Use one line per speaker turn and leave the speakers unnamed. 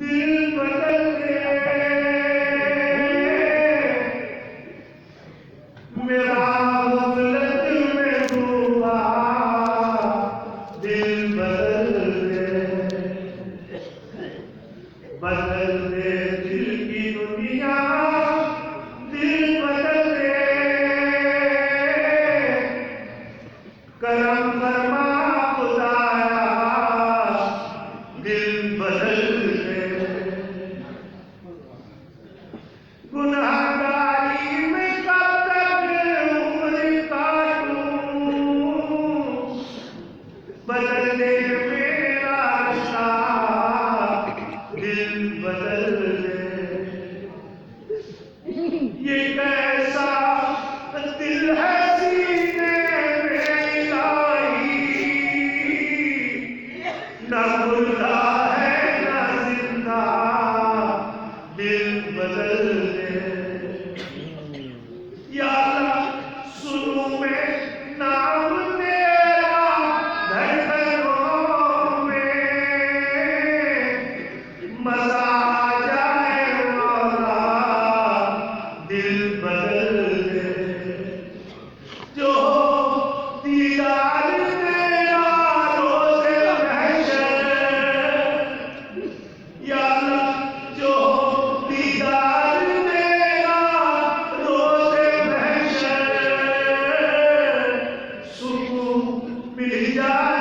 दिल बदल दे मेरा गफलत में डूबा दिल बदल दे दिल की दुनिया दिल बदल दे करम फरमा खुदाया दिल बदल दे गुनाहगारी में कब तक उम्र काटूं बदल दे मेरा रास्ता दिल बदल दे ये कैसा दिल है सीने में इलाही न मुर्दा है न जिंदा दिल बदल दे या अल्लाह सुनूं मैं नाम तेरा धड़कनों में मजा आ जाए मौला दिल बदल दे जो दीदार तेरा रोज़े महशर या अल्लाह जो दीदार तेरा रोज़े महशर सुकून मिल जाए